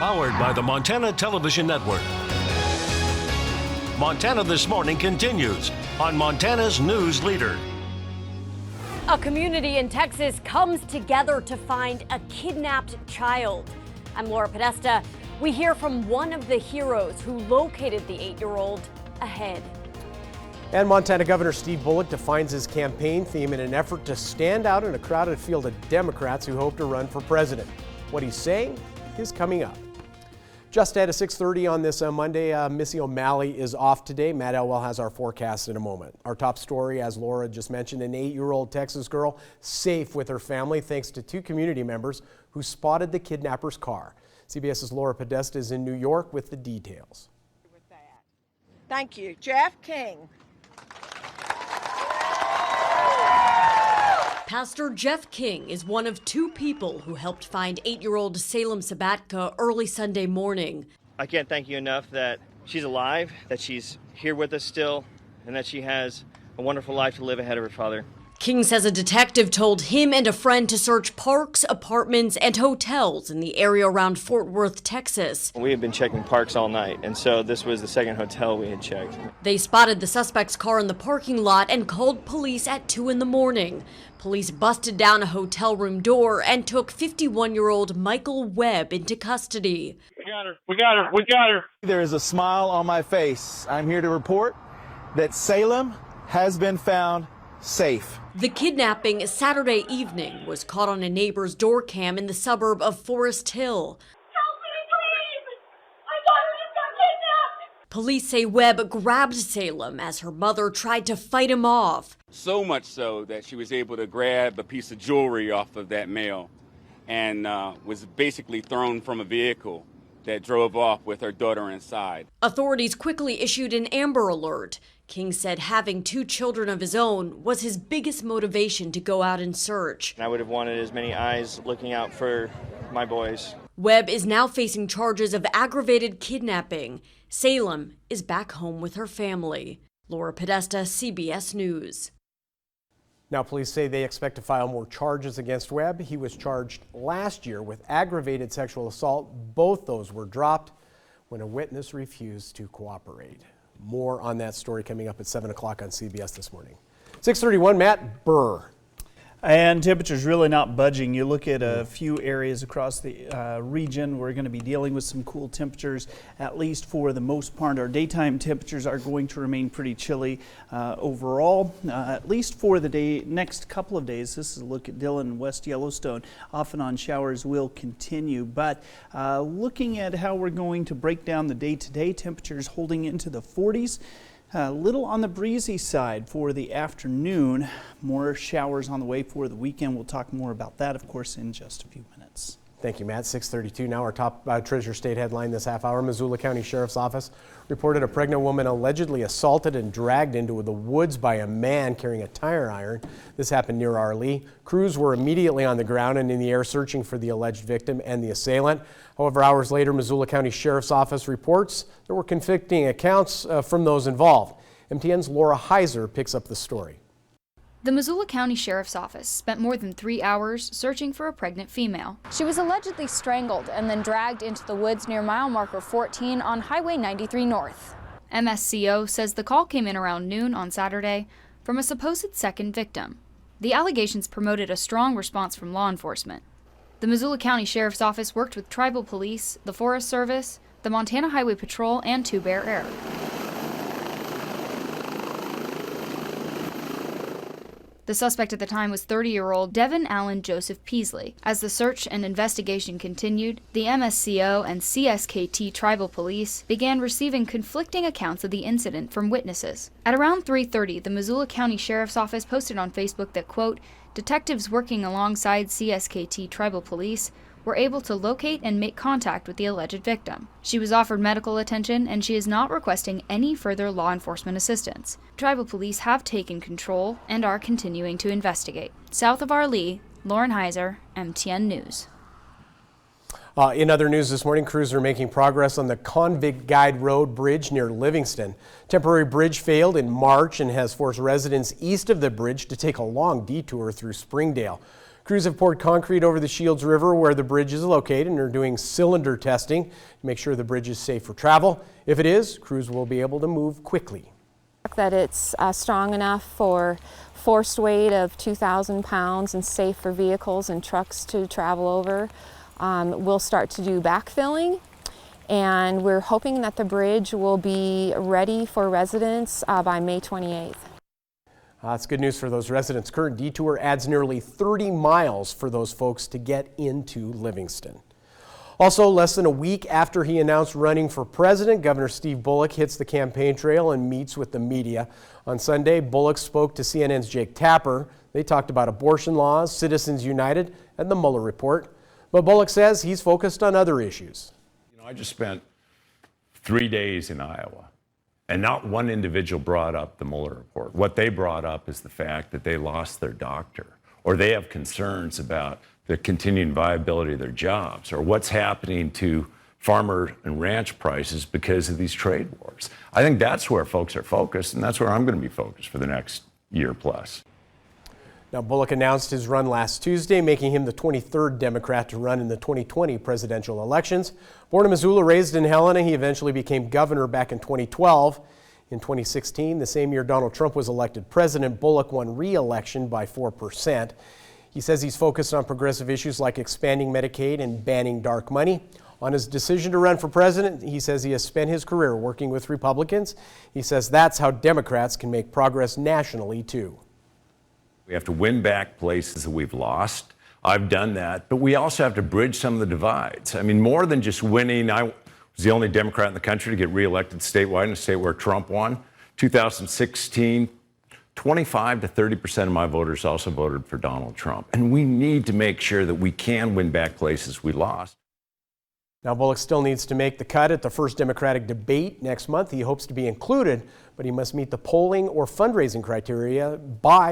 Powered by the Montana Television Network. Montana This Morning continues on Montana's News Leader. A community in Texas comes together to find a kidnapped child. I'm Laura Podesta. We hear from one of the heroes who located the 8-year-old ahead. And Montana Governor Steve Bullock defines his campaign theme in an effort to stand out in a crowded field of Democrats who hope to run for president. What he's saying is coming up. Just at 6:30 on this Monday, Missy O'Malley is off today. Matt Elwell has our forecast in a moment. Our top story, as Laura just mentioned, an 8-year-old Texas girl safe with her family thanks to 2 community members who spotted the kidnapper's car. CBS's Laura Podesta is in New York with the details. Thank you. Jeff King. Pastor Jeff King is one of 2 people who helped find 8-year-old Salem Sabatka early Sunday morning. I can't thank you enough that she's alive, that she's here with us still, and that she has a wonderful life to live ahead of her, Father. King says a detective told him and a friend to search parks, apartments, and hotels in the area around Fort Worth, Texas. We had been checking parks all night, and so this was the second hotel we had checked. They spotted the suspect's car in the parking lot and called police at 2 in the morning. Police busted down a hotel room door and took 51-year-old Michael Webb into custody. We got her, we got her, we got her. There is a smile on my face. I'm here to report that Salem has been found safe. The kidnapping Saturday evening was caught on a neighbor's door cam in the suburb of Forest Hill. Help me, please! My daughter just got kidnapped! Police say Webb grabbed Salem as her mother tried to fight him off. So much so that she was able to grab a piece of jewelry off of that male and was basically thrown from a vehicle that drove off with her daughter inside. Authorities quickly issued an Amber Alert. King said having 2 children of his own was his biggest motivation to go out and search. I would have wanted as many eyes looking out for my boys. Webb is now facing charges of aggravated kidnapping. Salem is back home with her family. Laura Podesta, CBS News. Now, police say they expect to file more charges against Webb. He was charged last year with aggravated sexual assault. Both those were dropped when a witness refused to cooperate. More on that story coming up at 7 o'clock on CBS This Morning. 6:31, Matt Burr. And temperatures really not budging. You look at a few areas across the region. We're going to be dealing with some cool temperatures, at least for the most part. Our daytime temperatures are going to remain pretty chilly overall, at least for the next couple of days. This is a look at Dillon and West Yellowstone. Off and on showers will continue, but looking at how we're going to break down the day-to-day temperatures holding into the 40s. A little on the breezy side for the afternoon. More showers on the way for the weekend. We'll talk more about that, of course, in just a few minutes. Thank you, Matt. 6:32 now. Our top Treasure State headline this half hour. Missoula County Sheriff's Office reported a pregnant woman allegedly assaulted and dragged into the woods by a man carrying a tire iron. This happened near ARLEE. Crews were immediately on the ground and in the air searching for the alleged victim and the assailant. However, hours later, Missoula County Sheriff's Office reports there were conflicting accounts from those involved. MTN's Laura Heiser picks up the story. The Missoula County Sheriff's Office spent more than 3 hours searching for a pregnant female. She was allegedly strangled and then dragged into the woods near mile marker 14 on Highway 93 North. MSCO says the call came in around noon on Saturday from a supposed second victim. The allegations promoted a strong response from law enforcement. The Missoula County Sheriff's Office worked with tribal police, the Forest Service, the Montana Highway Patrol, and 2 Bear Air. The suspect at the time was 30-year-old Devin Allen Joseph Peasley. As the search and investigation continued, the MSCO and CSKT tribal police began receiving conflicting accounts of the incident from witnesses. At around 3:30, the Missoula County Sheriff's Office posted on Facebook that, quote, detectives working alongside CSKT tribal police were able to locate and make contact with the alleged victim. She was offered medical attention, and she is not requesting any further law enforcement assistance. Tribal police have taken control and are continuing to investigate. South of ARLEE, Lauren Heiser, MTN News. In other news this morning, crews are making progress on the Convict Guide Road Bridge near Livingston. Temporary bridge failed in March and has forced residents east of the bridge to take a long detour through Springdale. Crews have poured concrete over the Shields River where the bridge is located and are doing cylinder testing to make sure the bridge is safe for travel. If it is, crews will be able to move quickly. That it's strong enough for forced weight of 2,000 pounds and safe for vehicles and trucks to travel over. We'll start to do backfilling, and we're hoping that the bridge will be ready for residents by May 28th. That's good news for those residents. Current detour adds nearly 30 miles for those folks to get into Livingston. Also, less than a week after he announced running for president, Governor Steve Bullock hits the campaign trail and meets with the media. On Sunday, Bullock spoke to CNN's Jake Tapper. They talked about abortion laws, Citizens United, and the Mueller report. But Bullock says he's focused on other issues. I just spent 3 days in Iowa, and not one individual brought up the Mueller report. What they brought up is the fact that they lost their doctor, or they have concerns about the continuing viability of their jobs, or what's happening to farmer and ranch prices because of these trade wars. I think that's where folks are focused, and that's where I'm going to be focused for the next year plus. Now, Bullock announced his run last Tuesday, making him the 23rd Democrat to run in the 2020 presidential elections. Born in Missoula, raised in Helena, he eventually became governor back in 2012. In 2016, the same year Donald Trump was elected president, Bullock won re-election by 4%. He says he's focused on progressive issues like expanding Medicaid and banning dark money. On his decision to run for president, he says he has spent his career working with Republicans. He says that's how Democrats can make progress nationally, too. We have to win back places that we've lost. I've done that, but we also have to bridge some of the divides. I mean, more than just winning. I was the only Democrat in the country to get reelected statewide in a state where Trump won. 2016, 25 to 30% of my voters also voted for Donald Trump. And we need to make sure that we can win back places we lost. Now, Bullock still needs to make the cut at the first Democratic debate next month. He hopes to be included, but he must meet the polling or fundraising criteria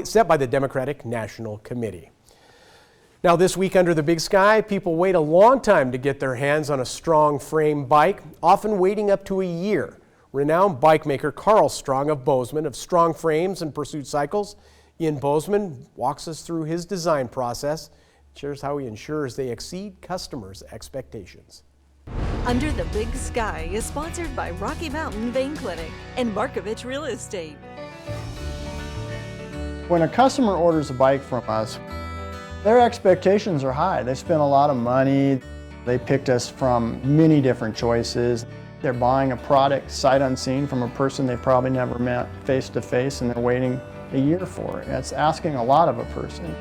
set by the Democratic National Committee. Now, this week under the big sky, people wait a long time to get their hands on a strong frame bike, often waiting up to a year. Renowned bike maker Carl Strong of Bozeman of Strong Frames and Pursuit Cycles, Ian Bozeman walks us through his design process, shares how he ensures they exceed customers' expectations. Under the Big Sky is sponsored by Rocky Mountain Vein Clinic and Markovich Real Estate. When a customer orders a bike from us, their expectations are high. They spent a lot of money. They picked us from many different choices. They're buying a product sight unseen from a person they probably never met face to face, and they're waiting a year for it. That's asking a lot of a person.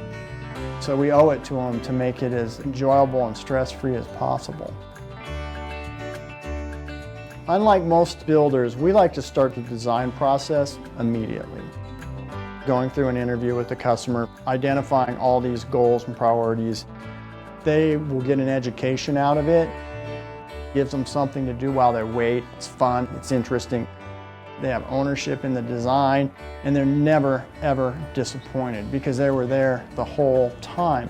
So we owe it to them to make it as enjoyable and stress-free as possible. Unlike most builders, we like to start the design process immediately. Going through an interview with the customer, identifying all these goals and priorities. They will get an education out of it. Gives them something to do while they wait. It's fun, it's interesting. They have ownership in the design, and they're never, ever disappointed because they were there the whole time.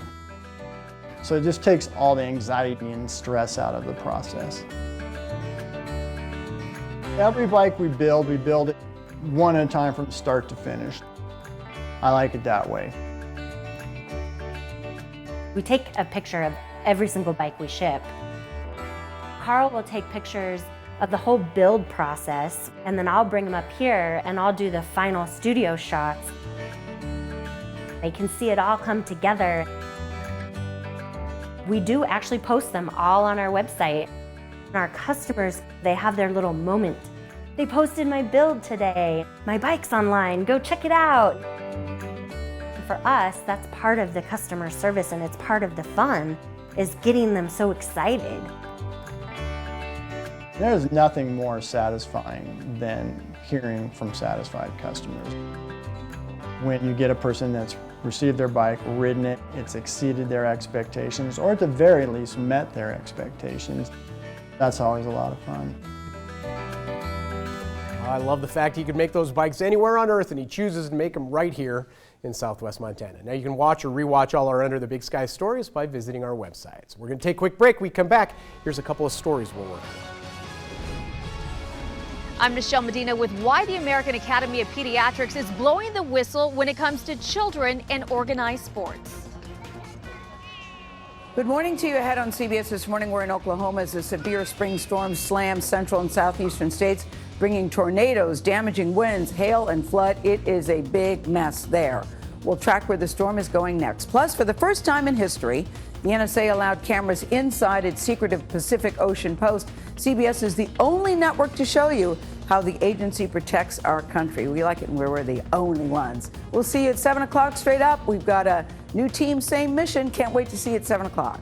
So it just takes all the anxiety and stress out of the process. Every bike we build it one at a time from start to finish. I like it that way. We take a picture of every single bike we ship. Carl will take pictures of the whole build process, and then I'll bring them up here and I'll do the final studio shots. They can see it all come together. We do actually post them all on our website. Our customers, they have their little moment. They posted my build today. My bike's online, go check it out. For us, that's part of the customer service, and it's part of the fun, is getting them so excited. There's nothing more satisfying than hearing from satisfied customers. When you get a person that's received their bike, ridden it, it's exceeded their expectations, or at the very least met their expectations. That's always a lot of fun. I love the fact he could make those bikes anywhere on earth, and he chooses to make them right here in Southwest Montana. Now you can watch or rewatch all our Under the Big Sky stories by visiting our websites. We're going to take a quick break. We come back. Here's a couple of stories we're working on. I'm Michelle Medina with why the American Academy of Pediatrics is blowing the whistle when it comes to children and organized sports. Good morning to you. Ahead on CBS this morning, we're in Oklahoma as a severe spring storm slams central and southeastern states, bringing tornadoes, damaging winds, hail, and flood. It is a big mess there. We'll track where the storm is going next. Plus, for the first time in history, the NSA allowed cameras inside its secretive Pacific Ocean post. CBS is the only network to show you how the agency protects our country. We like it when we're the only ones. We'll see you at 7 o'clock straight up. We've got a new team, same mission. Can't wait to see you at 7 o'clock.